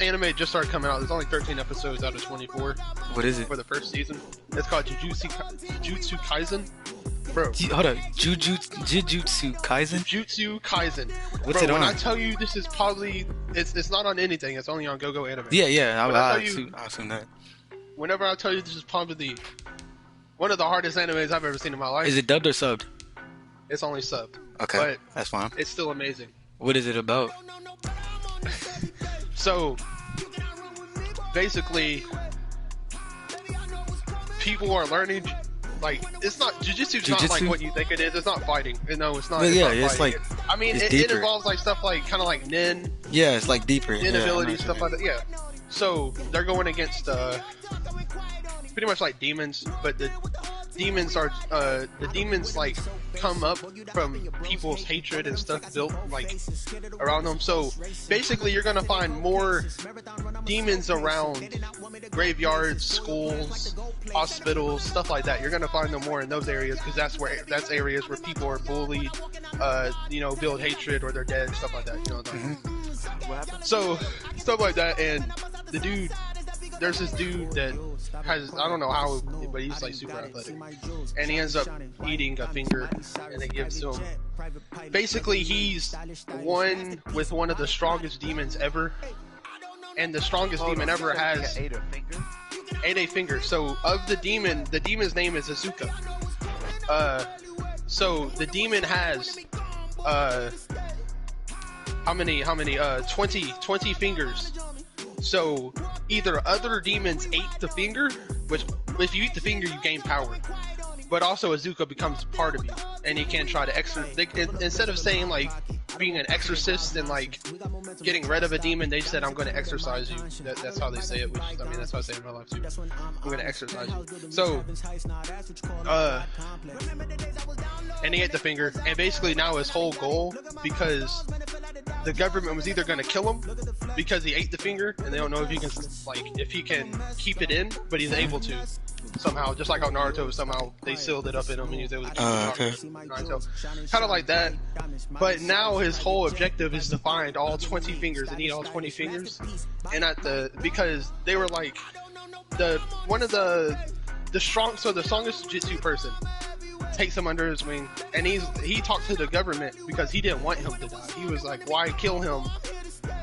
anime just started coming out. There's only 13 episodes out of 24 What is it? for the first season. It's called Jujutsu Kaisen. Bro, Hold up, Jujutsu Kaisen. Jujutsu Kaisen. What's Bro, it when on? I tell you this is probably, it's not on anything. It's only on GoGo Anime. Yeah. I I'll assume that. Whenever I tell you this is probably one of the hardest animes I've ever seen in my life. Is it dubbed or subbed? It's only subbed. Okay, but that's fine. it's still amazing. What is it about? So, basically, people are learning. Like, it's not Jujutsu's not like what you think it is. It's not fighting. No, it's not. But yeah, it's like. I mean, it involves like stuff like kind of like nin. Yeah, it's like deeper. Nin abilities, stuff like that. Yeah. So they're going against pretty much like demons, but the demons like come up from people's hatred and stuff built like around them. So basically you're gonna find more demons around graveyards, schools, hospitals, stuff like that. You're gonna find them more in those areas because that's areas where people are bullied, build hatred or they're dead, stuff like that. You know what I'm talking? So stuff like that. And there's this dude that has, I don't know how, but he's like super athletic, and he ends up eating a finger, and it gives him, basically he's one with one of the strongest demons ever, and the strongest demon ever has ate a finger. So of the demon's name is Azuka. So the demon has how many 20 fingers. So either other demons ate the finger, which if you eat the finger you gain power, but also Azuka becomes part of you, and he can try to instead of saying like being an exorcist and like getting rid of a demon, they said I'm going to exorcise you. That's how they say it, which I mean that's how I say it in real life too. I'm going to exorcise you. So and he ate the finger, and basically now his whole goal, because the government was either going to kill him because he ate the finger, and they don't know if he can keep it in, but he's able to somehow, just like how Naruto somehow they sealed it up in him and he was able to keep it. So kind of like that. But now his whole objective is to find all 20 fingers and eat all 20 fingers, and because they were like the strongest Jujutsu person takes him under his wing, and he talked to the government because he didn't want him to die. He was like, why kill him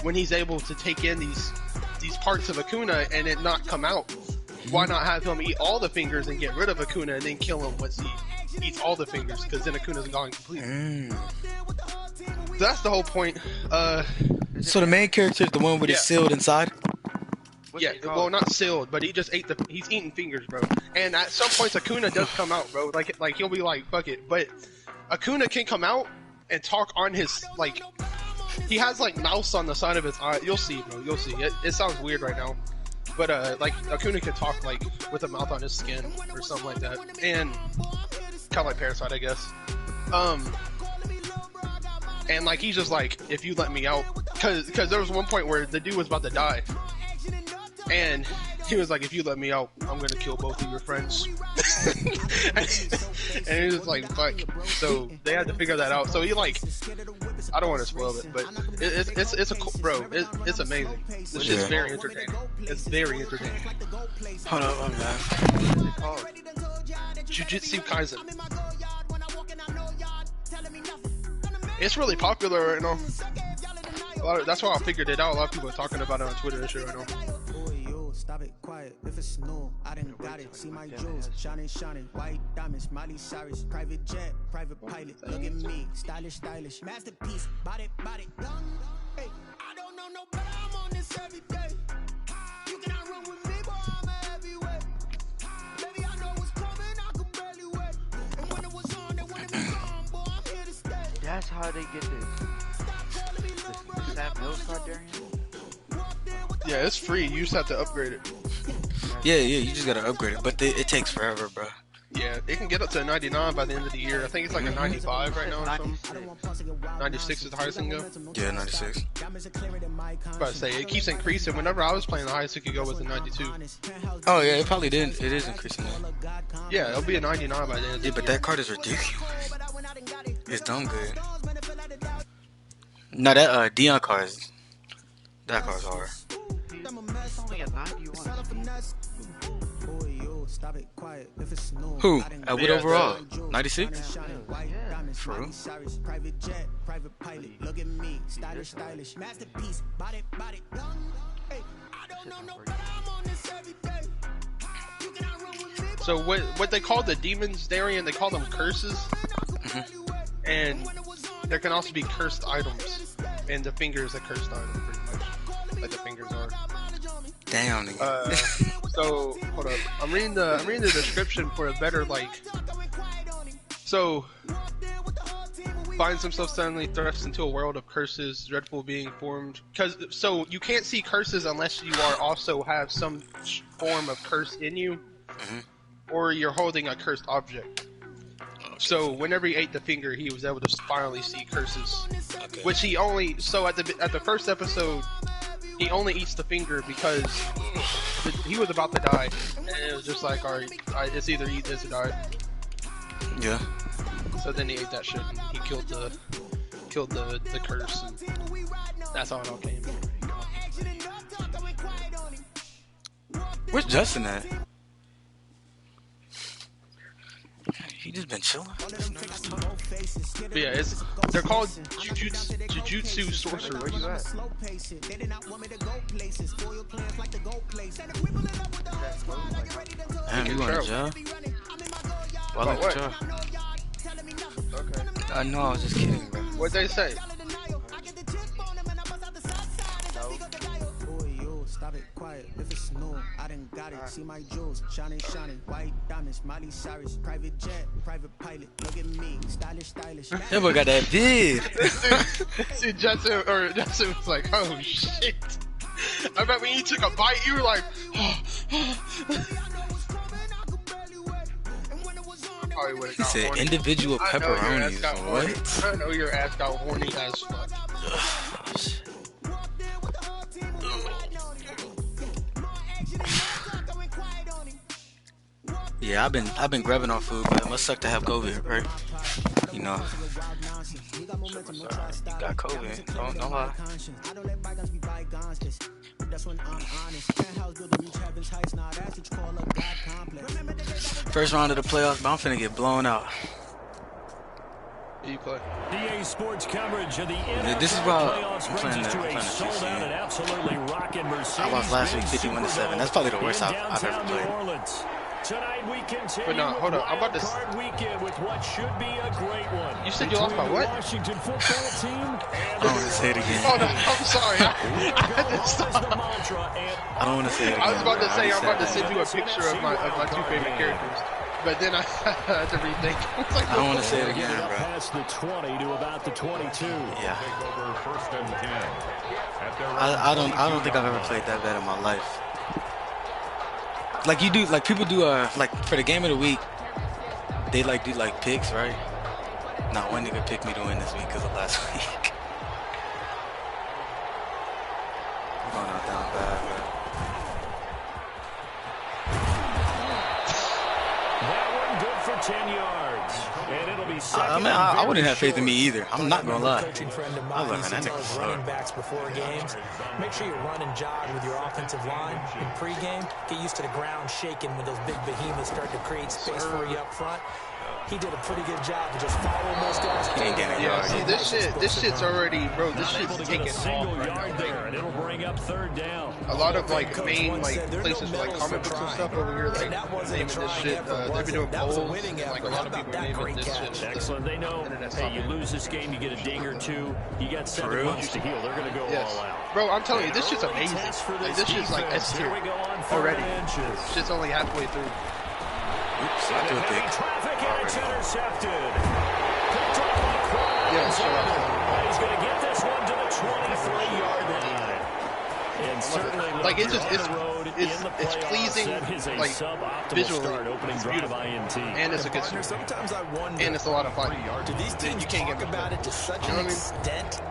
when he's able to take in these parts of Akuna and it not come out? Why not have him eat all the fingers and get rid of Akuna and then kill him once he eats all the fingers, because then Akuna's gone completely. So that's the whole point. So the main character is the one with it sealed inside? Yeah, well, not sealed, but he's eating fingers, bro. And at some points, Akuna does come out, bro. Like he'll be like, fuck it. But Akuna can come out and talk on his, like, he has like mouse on the side of his eye. You'll see, bro. You'll see. It sounds weird right now, but like Akuna can talk like with a mouth on his skin or something like that, and kind of like Parasite, I guess. And like he's just like, if you let me out, because there was one point where the dude was about to die. And he was like, if you let me out, I'm going to kill both of your friends. And he was like, fuck. So they had to figure that out. So he like, I don't want to spoil it, but it's a cool, bro. It's amazing. It's just very entertaining. It's very entertaining. Hold on, man. What is it called? Jujutsu Kaisen. It's really popular right now. That's why I figured it out. A lot of people are talking about it on Twitter and shit right now. Stop it, quiet. If it's new, I didn't got it. See my jewels, shining, white diamonds, Miley Cyrus, private jet, private pilot. Look at me, stylish, masterpiece, body, young. Hey, I don't know no better. I'm on this every day. You cannot run with me, boy. I'm a heavyweight. Baby, I know what's coming. I could barely wait. And when it was on, they wanted me gone, boy. I'm here to stay. That's how they get this Sam Mills Targaryen. Yeah, it's free. You just have to upgrade it. Yeah, you just gotta upgrade it, but it takes forever, bro. Yeah, it can get up to 99 by the end of the year. I think it's like a 95 right now or something. 96 is the highest it can go. Yeah, 96. About to say, it keeps increasing. Whenever I was playing, the highest it could go was a 92. Oh yeah, it probably did. It is increasing now. Yeah, it'll be a 99 by the end of the year. Yeah, but that card is ridiculous. It's dumb good. No, that Dion card is... That card's hard. How do you want to see? Who? At what Yeah, overall? 96? Yeah. For real? Private jet, private pilot. Look at me, stylish, stylish. Masterpiece, body, body. Hey, I don't know no better. I'm on this every day. You cannot run with me. So what they call the demons, Darian, they call them curses, and there can also be cursed items, and the finger is a cursed item, pretty much, like the fingers are. Damn, nigga. So hold up, I'm reading the description for a better like. So finds himself suddenly thrust into a world of curses, dreadful being formed. So you can't see curses unless you are also have some form of curse in you, or you're holding a cursed object. So whenever he ate the finger, he was able to finally see curses, Okay. which he only. So at the first episode, he only eats the finger because he was about to die, and it was just like, all right, it's either eat this or die. Yeah. So then he ate that shit and he killed the curse, and that's how it all came. Where's Justin at? He just been chilling. But yeah, they're called jujutsu sorcerers. Where you at? Damn, you going to jail? Why About look what? at y'all? Okay. No, I was just kidding, bro. What'd they say? Stop it, quiet. If it's new, I done got it. See my jewels, shining, shining. White diamonds, Miley Cyrus. Private jet, private pilot. Look at me, stylish, stylish. That boy got that beard. See, Justin was like, oh shit. I bet when you took a bite, you were like, He said individual pepperonis. What? I know your ass got horny as fuck. Yeah, I've been grabbing on food, but it must suck to have COVID, right? You know. You got COVID. Don't lie. First round of the playoffs, but I'm finna get blown out. You play. DA Sports coverage of the This is why playoffs I'm playing brings us to the a sold-out and absolutely rocking Mercedes. I lost last week 51-7. That's probably the worst I've ever downtown played. New Orleans. Tonight we continue But no, hold on, I'm about to card weekend with what should be a great one. You said you lost by what? Washington football team. I don't want to say it again. Oh no, I'm sorry. I had to stop. I don't want to say it again. I was about to say I'm about to Already said send you a picture of my two favorite characters, but then I had to rethink. It's like, I don't want to say it again, bro. Past the 20 to about the 22. Yeah. I don't think I've ever played that bad in my life. Like you do, like people do, like for the game of the week, they like do like picks, right? Not one nigga picked me to win this week because of last week. I'm going out down bad, bro. That one good for 10 yards. And it'll be second. I mean, I wouldn't have faith in me either. I'm not gonna lie. Coaching friend of I mine, was he like, man, that tells nigga running suck. backs before games, make sure you run and jog with your offensive line. In pregame, get used to the ground shaking when those big behemoths start to create space for you up front. He did a pretty good job of just following those guys. He ain't getting a Yeah, yard. see this shit's already, bro. This Able shit's to get taking a single off right yard now. there, and it'll bring up third down. A lot of like main like places with like comic books and stuff over here, like naming this shit. They've been doing polls, and like a lot of people are naming this shit. Excellent. They know, hey, you lose this game, you get a ding or two. You got 7 months to heal. They're going to go Yes, all out. bro. I'm telling you, this shit's amazing. Like, this shit's like S Here tier we go on third already. and inches. Shit's only halfway through. Oops, I do a pick. Traffic and it's intercepted. Picked up by Quad. Yeah, shut up. He's going to get this one to the 23-yard line. And certainly Like it's just on the road it's in the it's playoffs. pleasing That is a like suboptimal visually. start, opening It's drive beautiful, INT. and it's a good Partner, story, sometimes I wonder, and it's a lot of fun. do these teams You can't talk get about it to such You know an what I mean? extent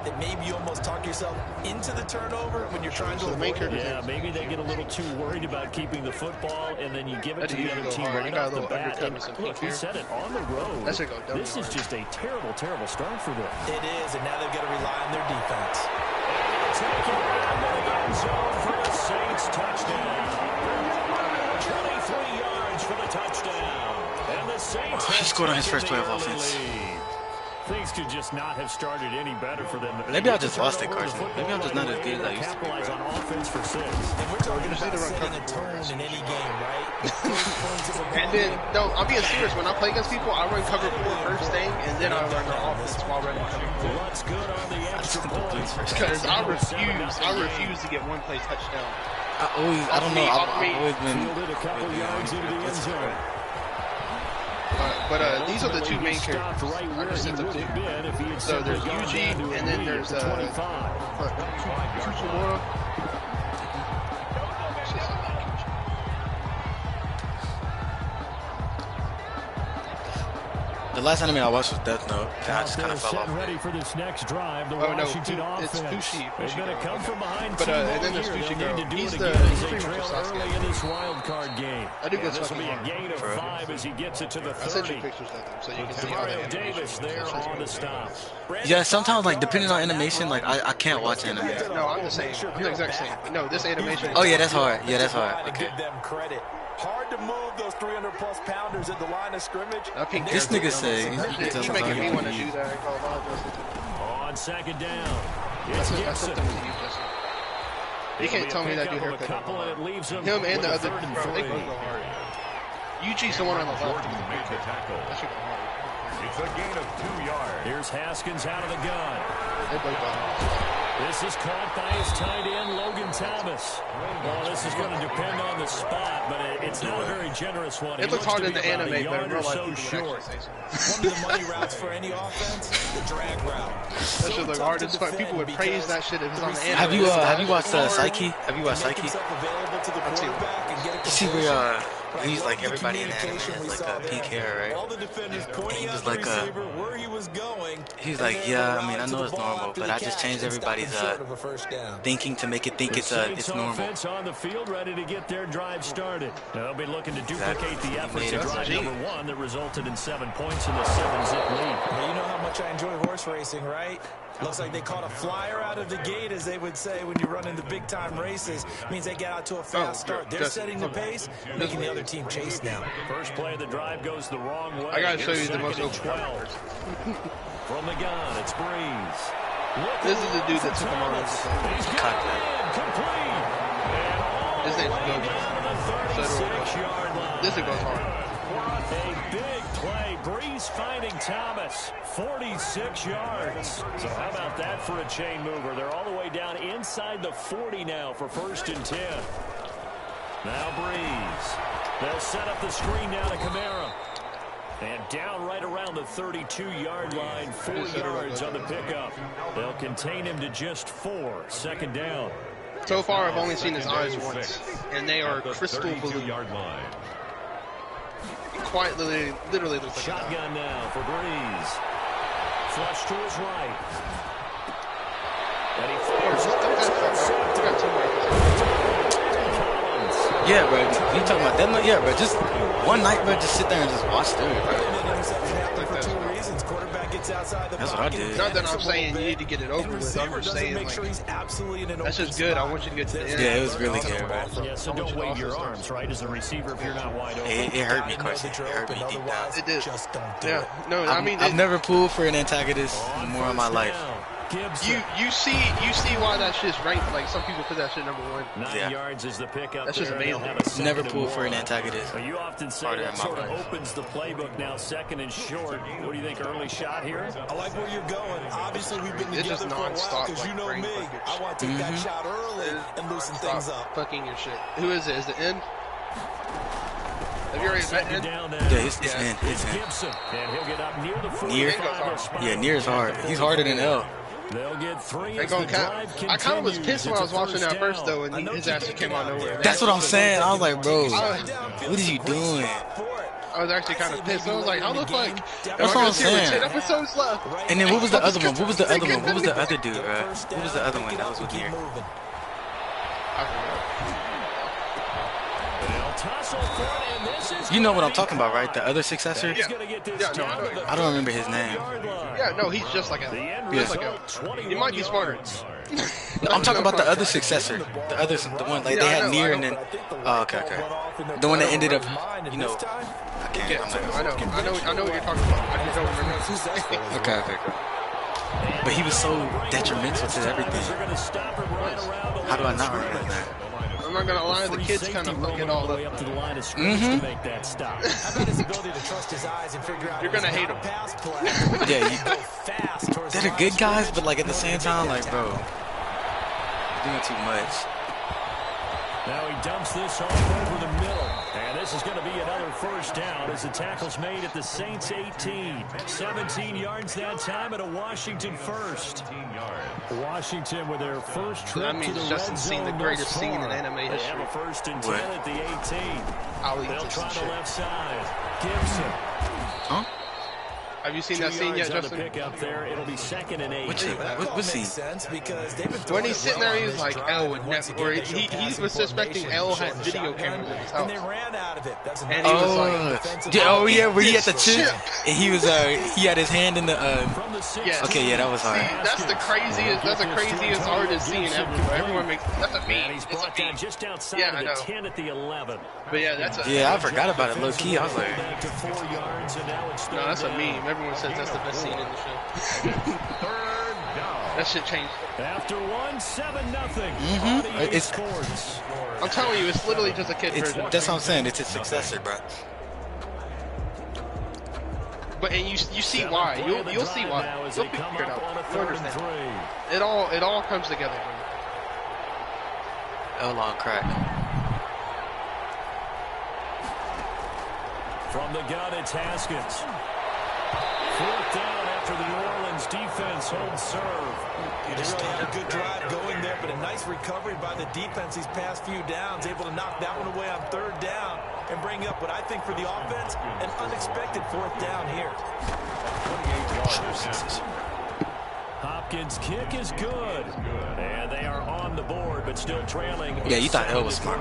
that maybe you almost talk yourself into the turnover when you're trying to So the main avoid it? character- Yeah, maybe they get a little too worried about keeping the football, and then you give it That to dude the other go team hard. right He got a off the little bat. undercut And with some look, kick we here. said it on the road. That should go dummy This is hard. just a terrible, terrible start for them. It is, and now they've got to rely on their defense. Taking it out of the end zone for the Saints. touchdown. 23 yards for the touchdown. And the Saints He scored on his first play of offense. Things could just not have started any better for them. Maybe I just lost it, Carson. Maybe I'm just not as good as I used to be, Capitalize bro. on offense for 6. And we're talking about setting a tone in any game, right? And then, no, I'm being serious. When I play against people, I run cover 4 first thing, and then I run their offense while running cover 4. What's good on the extra point? Because I refuse to get one play touchdown. I don't know. I've always been Fielded a couple yards into the end zone. But these are the two main characters. I just sent them to you. So there's UG, and then there's Kuchimura. The last anime I watched was Death Note, and I just kind of fell off. Ready for this next drive. The Oh no, Washington it's offense. Fushi. They're going to come from behind. But and then there's here. Fushi They'll Girl. need to do He's it the again as pretty they much trail Sasuke. early in this wild card game. I do good This will fucking be a hard. gain of 5 as he gets it to the I sent you 30. pictures of them so you can see how Mario they Davis there on the stop. Yeah, sometimes like depending on animation, like I can't watch anime. No, I'm the same. I'm the exact same. No, this animation. Oh yeah, that's hard. Yeah, that's hard. To Okay. give them credit. Hard to move those 300-plus pounders at the line of scrimmage. I think This nigga say you're making me want to do that. I call it On second down. That's It's something Gibson. to you, Justin. You can't tell me that dude haircut. Him and the other, bro, they both go hard. UG's the one on the left. That should go hard. It's a gain of 2 yards. Here's Haskins out of the gun. They both go hard. This is caught by his tight end, Logan Thomas. Well, this is going to depend on the spot, but it's not a very generous one. It looks hard in the about anime, a but in yard real or life, so people short. actually say so. One of the money routes for any offense, the drag route. That should look hard as fuck. People would praise that shit if it was on the anime. Have you watched Psyche? Have you watched Make Psyche? himself available to the quarterback and get a You see where Right, he's love like the everybody in anime communication we has like saw pink there. hair, All right? the defenders pointing he out was the like receiver where he was going. He's and like, then yeah, I mean, I allowed know to it's the ball normal, after but the I just catch changed and stopped everybody's him short of a first down. thinking to make it think The it's Saints normal. offense on the field, ready to get their drive started. They'll be looking to duplicate Exactly. the efforts He of made it. drive Gee. number 1 that resulted in 7 points in the 7-zip lead. Well, you know how much I enjoy horse racing, right? Looks like they caught a flyer out of the gate, as they would say when you run into big-time races. Means they get out to a fast start. They're setting the pace, making the other team chase now. First play of the drive goes the wrong way. I gotta show you the Second most and open 12. From the gun, it's Breeze. This is the dude that took him on. He's got it in, complete. His name's Gojo. So 36-yard line. This is goes hard. A big play. Breeze finding Thomas. 46 yards. So how about that for a chain mover? They're all the way down inside the 40 now for 1st and 10. Now Breeze. They'll set up the screen now to Kamara. And down right around the 32-yard line, 4 yards on the pickup. They'll contain him to just 4. Second down. So far, I've only seen his eyes once, and they are crystal blue. Yard line. Quite literally looks like a dog. Shotgun now for Breeze. Flush to his right. And he fires We got 2 more. Collins. Yeah, bro. You talking about that? Yeah, bro. Just one night, bro. Just sit there and just watch through it, bro. Interception happened for 2 reasons. Quarterback gets outside the That's what I pocket. did. Not that I'm saying you need to get it over with. I'm just saying, Make sure like, he's absolutely in an that's open just good. I spot. want you to get to the end. Yeah, it was really good, bro. Yeah, so don't wave your arms, right, as a receiver if you're not wide open. It hurt me, Gotta know Carson. that It you're hurt me open, deep down. otherwise, It did. Just don't do Yeah, it. no, I mean, I've never pulled for an antagonist more in my First life. down, Gibson. you see why that shit's ranked. Like some people put that shit number 1. 9 Yeah. yards is the pickup. That's just there, and they'll amazing. have a second Never and pulled for an 1. antagonist. Well, you often say Harder that in my sort of life. opens the playbook now, 2nd and short. What do you think, early shot here? I like where you're going. Obviously, we've been It's just together for a while nonstop, because you like, know brain me. fucking I want to take that shot early and loosen things Stop up. fucking your shit. Who is it? Is it N? Have you already met Second N? down now. Yeah, it's in. It's It's in. Gibson, and he'll get up near the 45 Near? spot. Yeah, near is hard. He's harder than L. They'll get 3 They as the gonna count. drive I kind of was continues. pissed when I was It's a watching that first down. though, and his ass just came out of nowhere. That's what I'm saying. I was like, bro, I what is you doing? was actually kind of pissed. I was like, I look like. That's what I'm saying. 10 episodes left. And then what was the other one? What was the other one? What was the other dude, bro? What was the other one that was with here? They'll tussle for it, and this is You know what I'm talking about, right? The other successor? He's gonna get this Yeah, no, I down know. to the I don't remember his name. 30-yard line. Yeah, no, he's just like The a. end Just like result, a. 21 He might be smarter. yards. I'm talking about the other successor. The one like they had near and then. Oh, okay. The one that ended up, you know. I can't. Yeah, I know what you're talking about. I just don't remember. Okay. But he was so detrimental to everything. How do I not remember that? I'm not gonna lie, the kids kind of fuck it all up. You're gonna hate them. Yeah, they're the good guys, but like at the same time, like bro, you're doing too much. Now he dumps this off over the middle. And this is going to be another first down as the tackle's made at the Saints 18. 17 yards that time and a Washington first. Washington with their first trip that means to the Justin's seen the greatest scene in anime They history. have a first and 10 at the 18. They'll try the left side. Gibson. Huh? Have you seen that scene yet, Justin? Pick up there. It'll be 2nd and 8. What scene? When he's sitting there, he's like, L would never, or he was suspecting L had video cameras in his house. And they ran out of it. That's and he was like, yeah, where he had the chip, and he was he had his hand in the Yes. Okay, yeah, that was hard. See, that's the craziest hardest scene ever. Everyone makes that's a meme. He's It's a brought down meme. just outside Yeah, of the 10 at the 11. But yeah, that's a Yeah, I forgot about it low key. I was like, Back to 4 yards, and now it's no, that's a meme. Everyone says that's the best scene in the show. That shit changed. After 7-0. It's I'm telling you, it's literally just a kid version. that's what I'm saying. It's his successor, bro. But and you see why. You'll see why. You'll figure it out. You'll understand. It all comes together. L on crack. From the gun, it's Haskins. 4th down after the New Orleans defense holds serve. They really had a good drive going there, but a nice recovery by the defense these past few downs, able to knock that one away on 3rd down and bring up what I think for the offense, an unexpected 4th down here. 28 yards. Hopkins' kick is good. And they are on the board, but still trailing. Yeah, you thought L was smart,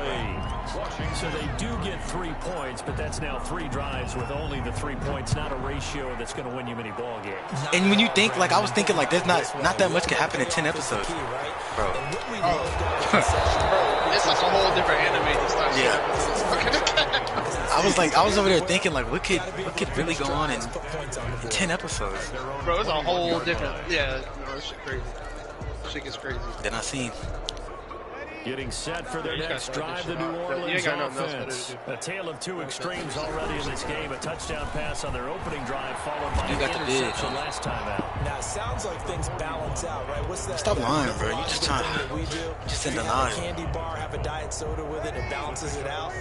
So they do get 3 points, but that's now 3 drives with only the 3 points, not a ratio that's going to win you many ball games. And when you think, like I was thinking, like there's not that much can happen in 10 episodes, bro. It's like a whole different anime this last Yeah. episode. I was over there thinking, like what could really go on in 10 episodes? Bro, it's a whole different. Yeah, no, this shit crazy. This shit gets crazy. Then I seen. Getting set for their You next guys drive, the you New ain't Orleans got nothing else better offense. to A tale of 2 extremes already in this game. A touchdown pass on their opening drive, followed by You an got the bid, interception huh? last time out. Now, it sounds like things balance out, right? What's that? Stop lying, bro. You just trying that we do. just in You the have a line. candy bar, have a diet soda with it, it balances it out.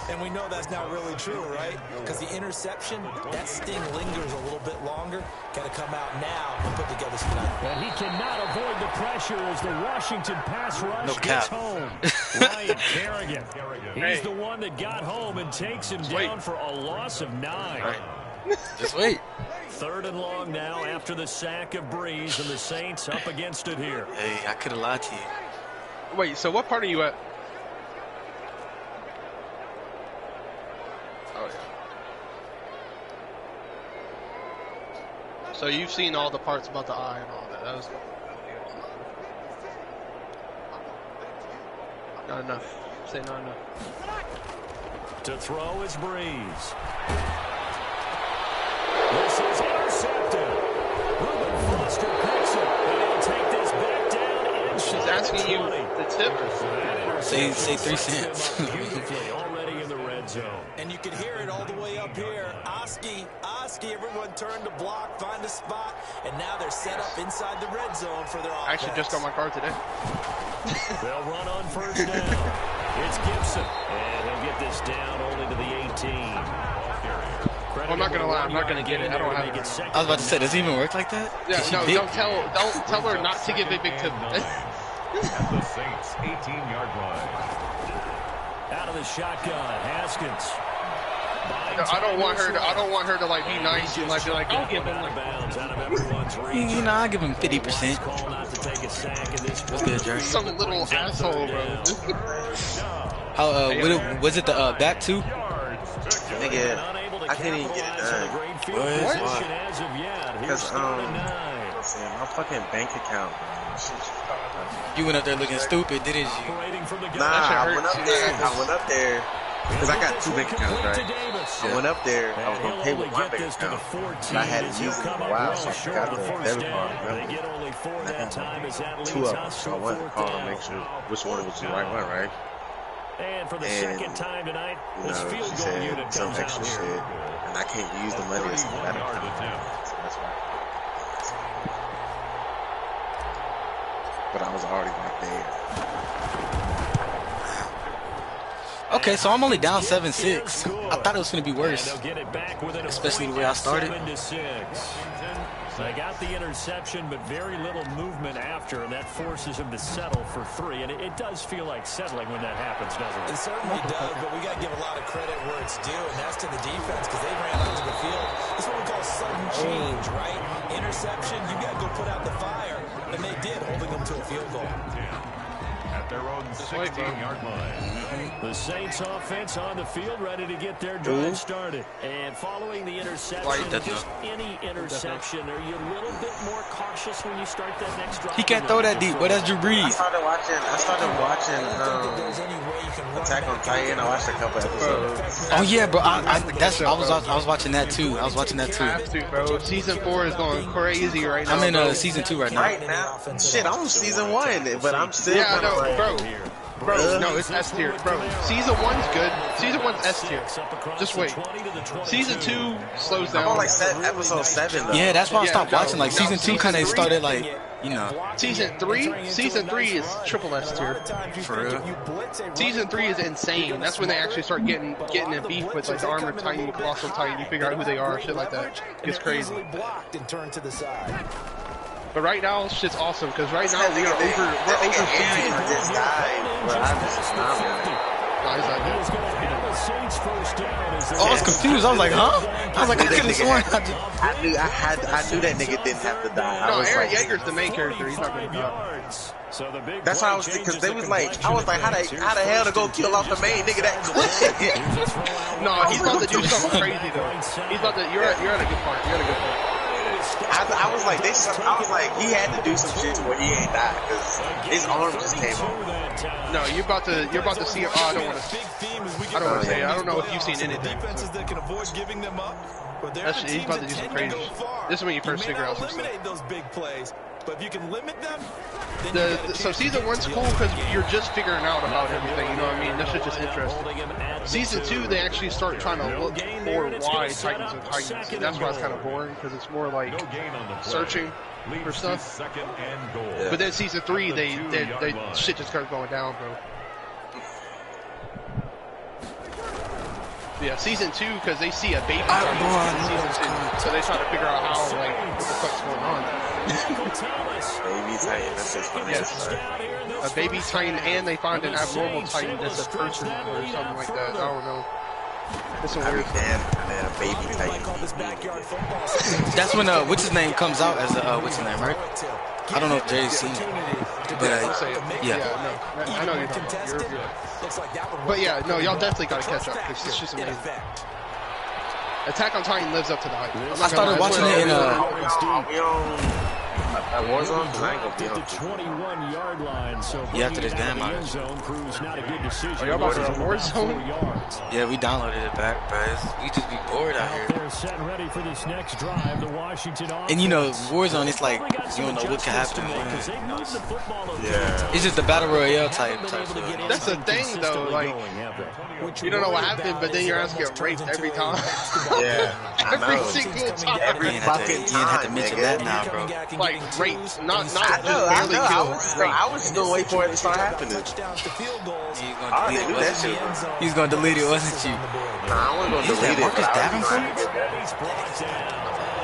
And we know that's not really true, right? Because the interception, that sting lingers a little bit longer. Got to come out now and put together some night. And he cannot avoid the pressure as the Washington pass rush No gets cap. home. Ryan Kerrigan. He's the one that got home and takes him down for a loss of 9. Just wait. 3rd and long now after the sack of Breeze, and the Saints up against it here. Hey, I could have lied to you. Wait, so what part are you at? Oh yeah. So you've seen all the parts about the eye and all that. That was not enough. Say not enough. To throw is Breeze. This is intercepted. Reuben Foster picks it. And he'll take this back down. She's asking you the tip. Say 3 cents. Beautifully already in the red zone. And you can hear it all the way up here. Oski, everyone turned to block, find a spot, and now they're set up inside the red zone for their offense. I actually just got my card today. They'll run on 1st down. It's Gibson. And he'll get this down only to the 18. I'm not gonna lie, I'm not gonna get it. I don't have it. I was about to say, does it even work like that? Yeah, Is she no, big? don't tell her not to give a big tip. At the Saints' 18-yard line. Out of the shotgun, Haskins. I don't want her to like be nice and like be like, I'll give him like You know, I'll give him 50%. What's good, Jerry? some little asshole, bro. How was it the back two? Nigga, I can't even get it done. What? Because, my fucking bank account, bro. Shit's just You went up there looking stupid, didn't you? Nah, I went up there because I got 2 bank accounts, right? I went up there. I was gonna pay with my bank account, but I hadn't used it in a while, so I forgot the debit card. Remember? And I had 2 of them, so I wanted to call and make sure which one was the right one, right? And for the second time tonight, this field she goal said unit some comes out extra here. shit, and I can't use the money as a better account. So that's why. But I was already right there. Okay, so I'm only down 7-6. I thought it was going to be worse, especially the way I started. They got the interception, but very little movement after, and that forces him to settle for 3. And it does feel like settling when that happens, doesn't it? It certainly does, but we got to give a lot of credit where it's due, and that's to the defense because they ran onto the field. It's what we call sudden change, right? Interception, you got to go put out the fire, and they did, holding them to a field goal. At their own 16-yard line. The Saints offense on the field, ready to get their drive started. And following the interception, just any interception, are you a little bit more cautious when you start that next drive? He can't throw that deep, but that's Drew Brees. I started watching Attack on Titan. I watched a couple episodes. Oh yeah, bro. I was watching that too. I was watching that too. You have to, bro. Season 4 is going crazy right now. I'm in season 2 right now. Right now, shit, I'm on season 1, but I'm still kind of like, bro, no, it's S tier, bro. Season 1's good. Season 1's S tier. Just wait. Season 2 slows down. I'm on like episode 7 though. Yeah, that's why I stopped watching. Like season 2 kind of started like, you know. Season 3 is triple S tier. For real. Season 3 is insane. That's when they actually start getting in beef with like the Armored Titan, Colossal Titan. You figure out who they are, shit like that. It's crazy. But right now, shit's awesome because right now we're over season. Just died, but I just not. I was confused. I was like, huh? I was like, I could have sworn. I knew that nigga didn't have to die. No, Aaron Yeager's the main character. He's not gonna die. That's why I was thinking, because they was like, I was like, how the hell to go kill off the main nigga that quick? No, he's about to do something crazy though. He's about to. You're at a good part. You're at a good part. I was like, he had to do some shit where he ain't died because his arm just came off. No, you're about to see. Oh, I don't want to say it. I don't know if you've seen anything. He's about to do some crazy. This is when you first figure out some stuff. But if you can limit them, so season 1's cool because you're just figuring out about everything. You know what I mean? This is just interesting. Season 2, they actually start trying to look for why Titans are Titans. And that's why it's kind of boring because it's more like searching for stuff. But then season 3, they shit just starts going down, bro. Yeah, season 2 because they see a baby in season 2, so they try to figure out how, like, what the fuck's going on. Baby Titan, that's just funny. Yes. A baby Titan, and they find an abnormal Titan that's a person or something like that. I don't know. It's some weird a baby Titan. That's when what's his name comes out as what's his name, right? I don't know if Jay's seen it, but yeah. No, I know you're talking about. But yeah, no, y'all definitely gotta catch up because it's just amazing. Attack on Titan lives up to the hype. I started watching it in Warzone, because I ain't gonna be on the 21-yard line. So yeah, after this game, proves not a good decision. Are y'all about to Warzone? Yeah, we downloaded it back, guys. We just be bored out here. They're set ready for this next drive. The Washington offense. And you know, Warzone, it's like you don't know what can happen. Yeah. It's just the battle royale type. That's the thing, though. Like, you don't know what happened, but then your ass get raped every time. Yeah, every single time. Every fucking time. You have to mention that now, bro. Like raped, not barely killed. I was just gonna wait for it to start happening. He's gonna delete it, wasn't you? Nah, I wasn't gonna delete it. Marcus Davenport?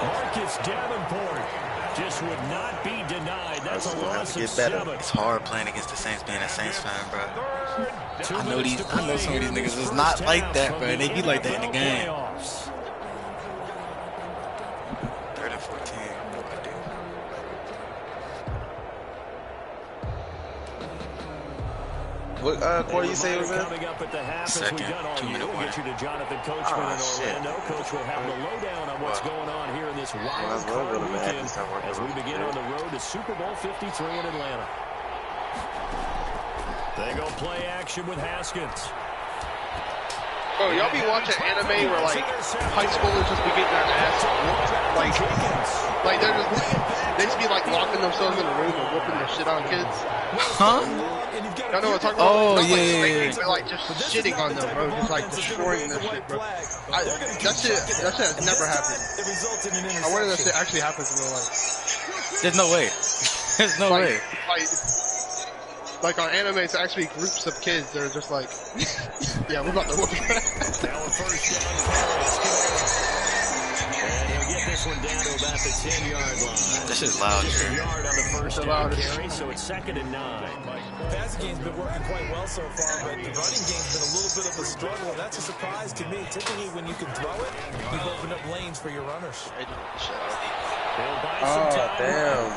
Marcus Davenport just would not be denied. That's a loss of 7. It's hard playing against the Saints, being a Saints fan, bro. I know some of these niggas is not like that, bro. They be like that in the game. 3rd and 14. What quarter you say it was in? Second, 2-minute warning. Oh, shit. Coach will have the lowdown on what's going on here in this wild card weekend as we begin on the road to Super Bowl 53 in Atlanta. They go play action with Haskins. Oh, y'all be watching anime where like high schoolers just be getting their ass whooped? Like they're just they just be like locking themselves in a room and whooping the shit out of kids. Huh? Y'all know what I'm talking about? Oh, Not yeah, like yeah, spanking, but like just shitting on them, bro. Just like destroying their shit, bro. That shit has never happened. I wonder if that shit actually happens in real life. There's no way. There's no way. Like on anime, it's actually groups of kids that are just like, yeah, we're about to whoop your ass. Now a first down carry. And he'll get this one down to about the 10-yard line. This is loud, A yard on the first down carry, so it's 2nd and 9. The passing game's been working quite well so far, but the running game's been a little bit of a struggle. That's a surprise to me. Typically, when you can throw it, you've opened up lanes for your runners. Oh, damn.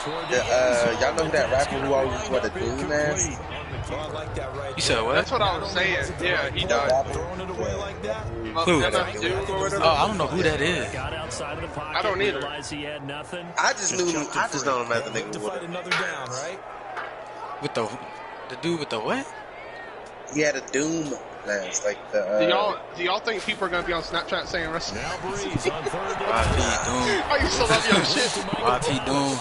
Y'all know that rapper who always wore the Doom mask? You said what? That's what I was saying. Yeah, he died. Who? Oh, I don't know who that is. I don't either. I just don't know the nigga with it. With the dude with the what? He had a Doom mask, like the. Do y'all think people are gonna be on Snapchat saying wrestling? YP Doom. I used to love your shit. YP Doom.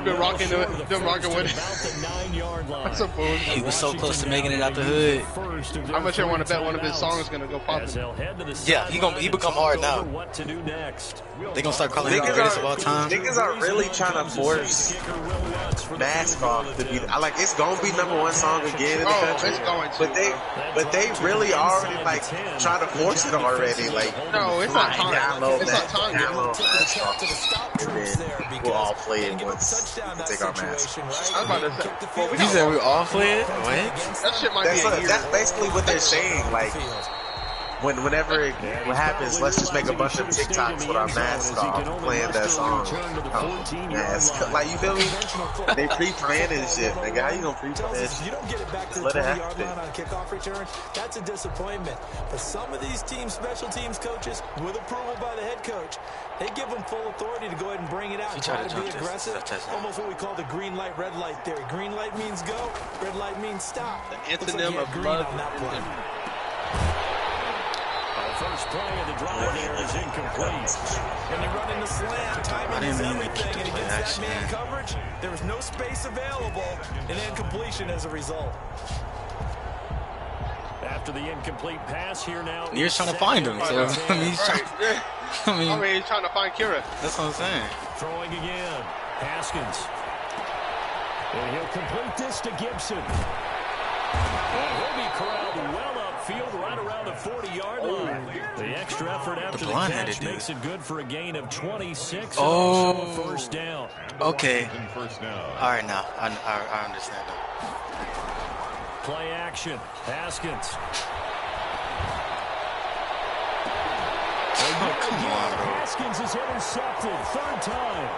Been rocking with it. That's a bullshit. He was so close to making it out the hood. How much I want to bet one of his songs is gonna go poppin'? Yeah, he become hard now. They gonna start calling him the greatest of all time. Niggas are really trying to force Mask Off to be. It's gonna be #1 song again in the country. It's going to. But they really already like trying to force it already. Like, no, it's not time. Download it's that. Not time. Download Mask Off, and then we'll all play it once we take our mask. I'm about to say. Well, You said we all play it? What? That shit might be a year. That's basically what they're saying. Like, whenever what happens, let's just make a bunch of TikToks with our masks off, playing that song. Like, you feel me? They pre-planned and shit. Nigga, how you gonna pre-plan that shit? You don't get it back to the Let it 20-yard happen. line on kickoff return. That's a disappointment. But some of these special teams coaches, with approval by the head coach, they give them full authority to go ahead and bring it out and try to be aggressive. Almost what we call the green light, red light theory. Green light means go, red light means stop. The antonym of love. First play of the drive here is incomplete. When you run in the slam, timing is everything, and against that man coverage, there was no space available, and incompletion as a result. After the incomplete pass here now. He's trying to find him, so I mean, he's trying to find Kira. That's what I'm saying. Throwing again, Haskins, and he'll complete this to Gibson. And he'll be corralled well upfield, right around the 40-yard line. The extra effort after the catch makes it good for a gain of 26. Oh, also a first down. Okay. All right, now I understand that. Play action, Haskins. Oh, come on, bro. Haskins is intercepted, 3rd time.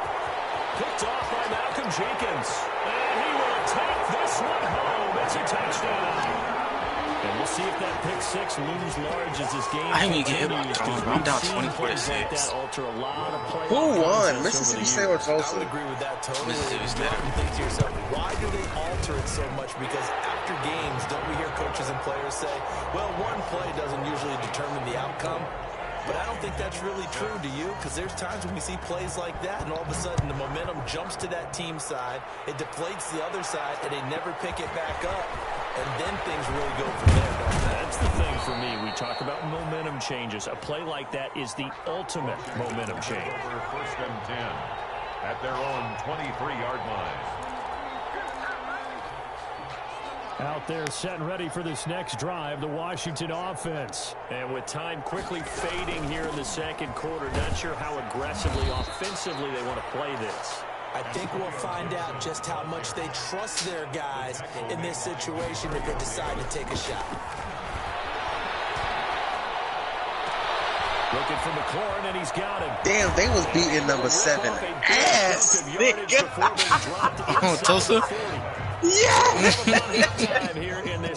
Picked off by Malcolm Jenkins. And he will take this one home. It's a touchdown. And we'll see if that pick 6 looms large as this game. I ain't even get hit by throwing, bro. I'm down 24-6. Who won? Mississippi State or Tulsa? I would agree with that totally. Mississippi State. You think to yourself, why do they alter it so much? Because after games, don't we hear coaches and players say, well, one play doesn't usually determine the outcome? But I don't think that's really true, do you? Because there's times when we see plays like that, and all of a sudden the momentum jumps to that team side, it deflates the other side, and they never pick it back up. And then things really go from there, don't they? That's the thing for me. We talk about momentum changes. A play like that is the ultimate momentum change. 1st and 10 at their own 23-yard line. Out there set and ready for this next drive, the Washington offense. And with time quickly fading here in the 2nd quarter, not sure how aggressively, offensively they want to play this. I think we'll find out just how much they trust their guys in this situation if they decide to take a shot. Looking for McLaurin, and he's got him. Damn, they was beating number 7 ass, nigga. Oh, Tulsa? Yes!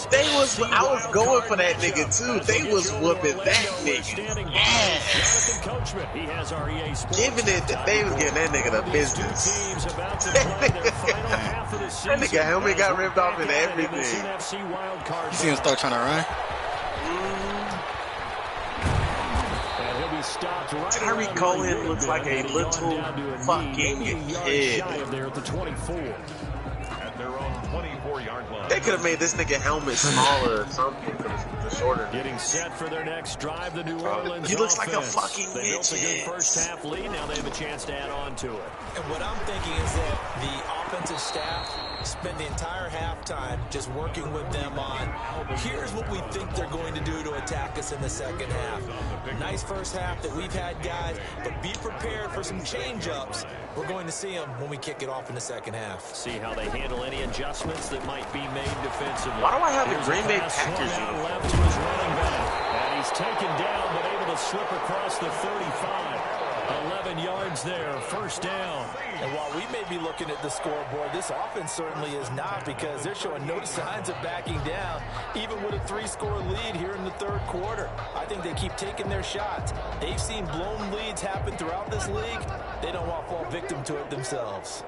They was, I was going for that nigga too. They was whooping that nigga ass. Giving it, they was getting that nigga the business. That nigga helmet got ripped off and everything. You see him start trying to run? Tyreek Cohen looks like a little fucking kid. There at the 24. At their own 24-yard line. They could have made this nigga helmet smaller or something for the shorter. Getting set for their next drive, the New Orleans He looks like a offense. fucking They built a good midget. first half lead. Now they have a chance to add on to it. And what I'm thinking is that the offensive staff spend the entire halftime just working with them on, here's what we think they're going to do to attack us in the second half. Nice first half that we've had, guys, but be prepared for some change-ups. We're going to see them when we kick it off in the second half. See how they handle any adjustments that might be made defensively. Why do I have the Here's Green a Bay pass Packers swung out uniform? left to his running back. And he's taken down, but able to slip across the 35. 11 yards there, first down. And while we may be looking at the scoreboard, this offense certainly is not, because they're showing no signs of backing down, even with a 3-score lead here in the third quarter. I think they keep taking their shots. They've seen blown leads happen throughout this league. They don't want to fall victim to it themselves.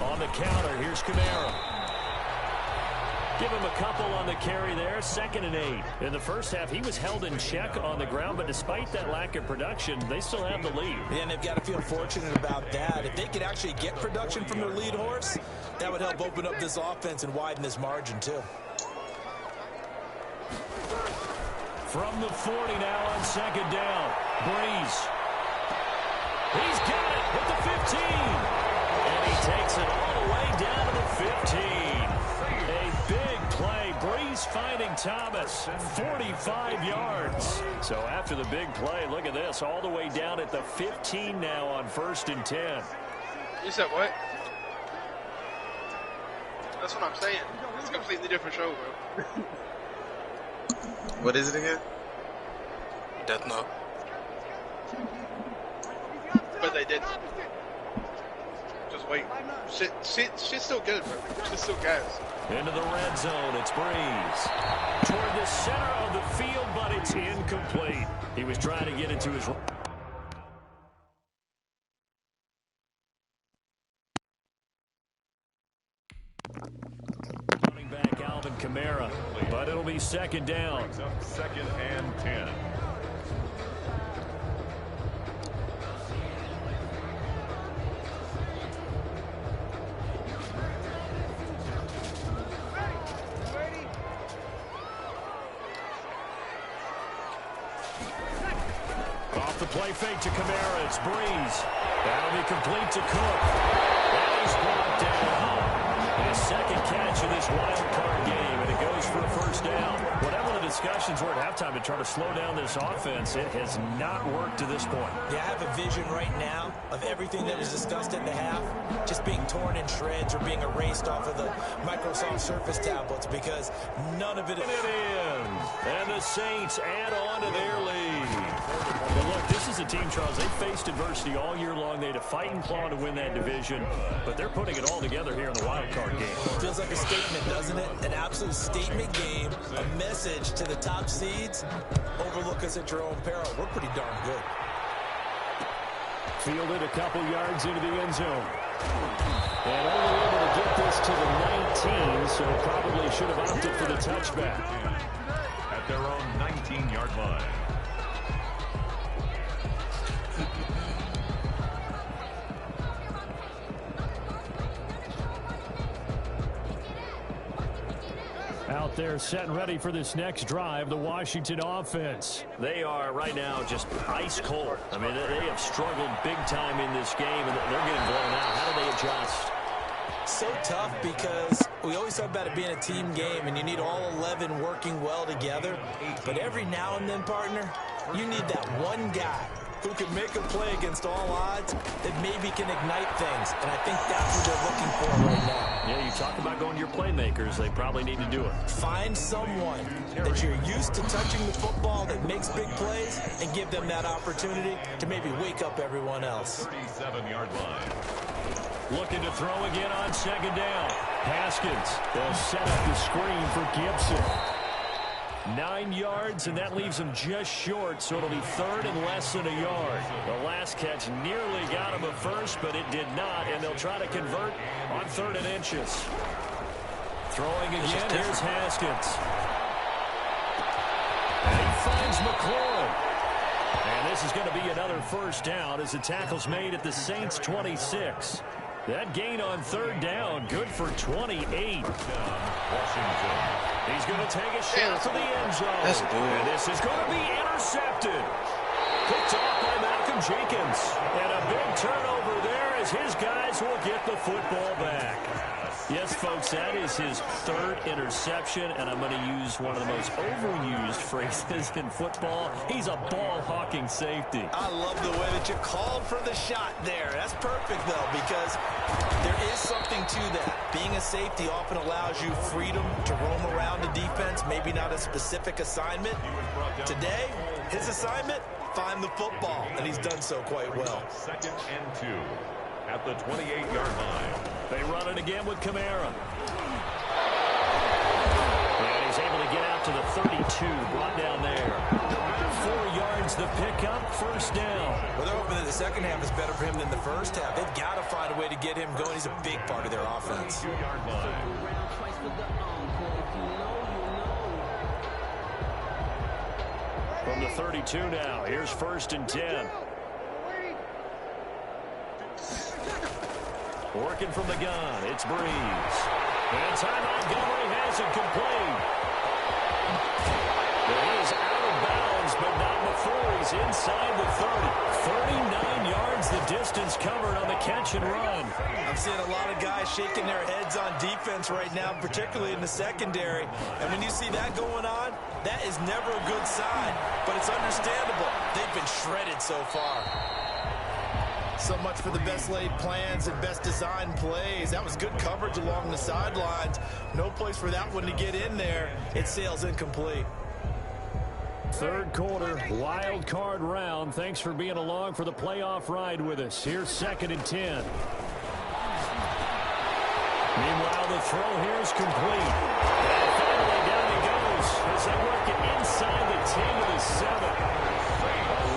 On the counter, here's Kamara. Give him a couple on the carry there, 2nd and 8. In the first half, he was held in check on the ground, but despite that lack of production, they still have the lead. And they've got to feel fortunate about that. If they could actually get production from their lead horse, that would help open up this offense and widen this margin too. From the 40 now on 2nd down, Breeze. He's got it at the 15. And he takes it all the way down to the 15. A big play. Breeze finding Thomas. 45 yards. So after the big play, look at this. All the way down at the 15 now on 1st and 10. You said what? That's what I'm saying. It's a completely different show, bro. What is it again? Death Note. But they didn't. Just wait. Shit's still good, bro. Shit's still gas. Into the red zone, it's Breeze. Toward the center of the field, but it's incomplete. He was trying to get it to his... Running back Alvin Kamara, but it'll be 2nd down. 2nd and 10. Off the play fake to Kamara, it's Breeze. That'll be complete to Cook. That is brought down. His 2nd catch of this wild card game, and it goes for a first down. Whatever the discussions were at halftime to try to slow down this offense, it has not worked to this point. Yeah, I have a vision right now of everything that was discussed at the half just being torn in shreds or being erased off of the Microsoft Surface tablets, because none of it is... And the Saints add on to their lead. But look, this is a team, Charles, they faced adversity all year long. They had to fight and claw to win that division, but they're putting it all together here in the wild card game. Feels like a statement, doesn't it? An absolute statement game, a message to the top seeds. Overlook us at your own peril. We're pretty darn good. Fielded a couple yards into the end zone. And only able to get this to the 19, so probably should have opted for the touchback. At their own 19-yard line. Out there set and ready for this next drive, the Washington offense. They are right now just ice cold. I mean, they have struggled big time in this game, and they're getting blown out. How do they adjust? So tough, because we always talk about it being a team game, and you need all 11 working well together. But every now and then, partner, you need that one guy who can make a play against all odds that maybe can ignite things. And I think that's what they're looking for right now. Yeah, you talk about going to your playmakers, they probably need to do it. Find someone that you're used to touching the football that makes big plays and give them that opportunity to maybe wake up everyone else. 37-yard line. Looking to throw again on second down. Haskins, they'll set up the screen for Gibson. 9 yards, and that leaves him just short, so it'll be third and less than a yard. The last catch nearly got him a first, but it did not, and they'll try to convert on 3rd and inches. Throwing again, here's Haskins. And he finds McLaurin. And this is going to be another first down as the tackle's made at the Saints' 26. That gain on 3rd down, good for 28. Washington. He's going to take a shot for the end zone. And this is going to be intercepted. Picked off by Malcolm Jenkins. And a big turnover there as his guys will get the football back. Yes, folks, that is his 3rd interception, and I'm going to use one of the most overused phrases in football. He's a ball-hawking safety. I love the way that you called for the shot there. That's perfect, though, because there is something to that. Being a safety often allows you freedom to roam around the defense, maybe not a specific assignment. Today, his assignment, find the football, and he's done so quite well. 2nd and 2 at the 28-yard line. They run it again with Kamara. And he's able to get out to the 32, brought down there. 4 yards the pickup, first down. Well, they're hoping that the second half is better for him than the first half. They've got to find a way to get him going. He's a big part of their offense. 2-yard line. From the 32 now, here's 1st and 10. Working from the gun, it's Breeze. And Ty Montgomery has it complete. It is out of bounds, but not before he's inside the 30. 39 yards the distance covered on the catch and run. I'm seeing a lot of guys shaking their heads on defense right now, particularly in the secondary. And when you see that going on, that is never a good sign. But it's understandable. They've been shredded so far. So much for the best laid plans and best designed plays. That was good coverage along the sidelines. No place for that one to get in there. It sails incomplete. 3rd quarter, wild card round. Thanks for being along for the playoff ride with us. Here's 2nd and 10. Meanwhile, the throw here is complete. And finally down he goes as they work it inside the 10 to the 7.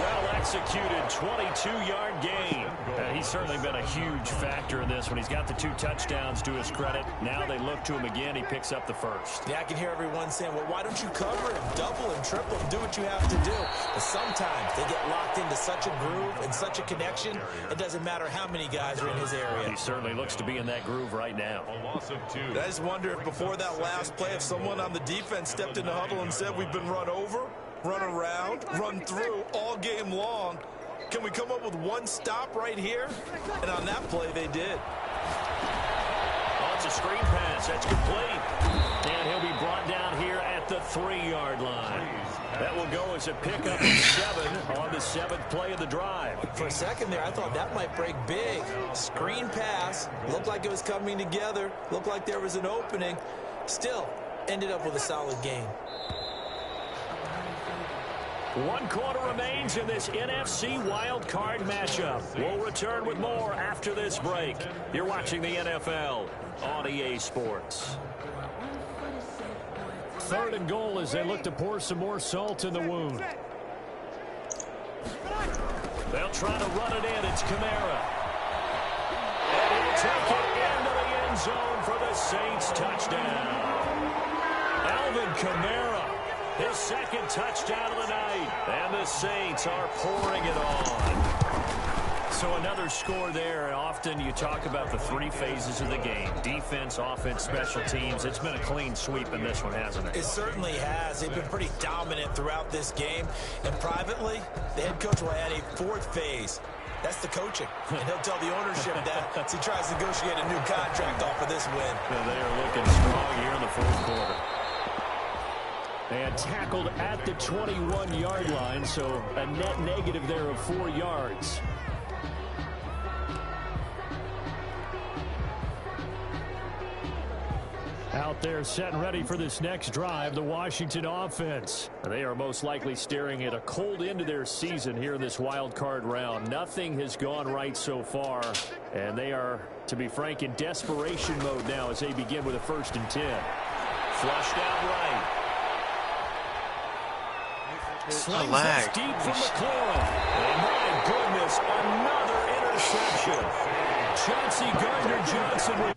Well-executed 22-yard gain. He's certainly been a huge factor in this when he's got the 2 touchdowns to his credit. Now they look to him again. He picks up the first. Yeah, I can hear everyone saying, well, why don't you cover him, double him, triple him, do what you have to do. But sometimes they get locked into such a groove and such a connection, it doesn't matter how many guys are in his area. He certainly looks to be in that groove right now. A loss of 2. I just wonder if before that last play, if someone on the defense stepped in the huddle and said, we've been run over, run around, run through all game long. Can we come up with one stop right here? And on that play, they did. Oh, it's a screen pass. That's complete. And he'll be brought down here at the 3-yard line. That will go as a pickup of 7 on the 7th play of the drive. For a second there, I thought that might break big. Screen pass. Looked like it was coming together. Looked like there was an opening. Still, ended up with a solid game. 1 quarter remains in this NFC wild card matchup. We'll return with more after this break. You're watching the NFL on EA Sports. 3rd and goal as they look to pour some more salt in the wound. They'll try to run it in. It's Kamara. And he'll take it into the end zone for the Saints touchdown. Alvin Kamara. His 2nd touchdown of the night. And the Saints are pouring it on. So another score there. And often you talk about the 3 phases of the game. Defense, offense, special teams. It's been a clean sweep in this one, hasn't it? It certainly has. They've been pretty dominant throughout this game. And privately, the head coach will add a 4th phase. That's the coaching. And he'll tell the ownership that as he tries to negotiate a new contract off of this win. Well, they are looking strong here in the 4th quarter. And tackled at the 21-yard line, so a net negative there of 4 yards. Out there set and ready for this next drive, the Washington offense. They are most likely staring at a cold end to their season here in this wild card round. Nothing has gone right so far, and they are, to be frank, in desperation mode now as they begin with a 1st and 10. Flushed out right. Slings this deep from McLaurin. And my goodness, another interception. Chauncey Gardner-Johnson.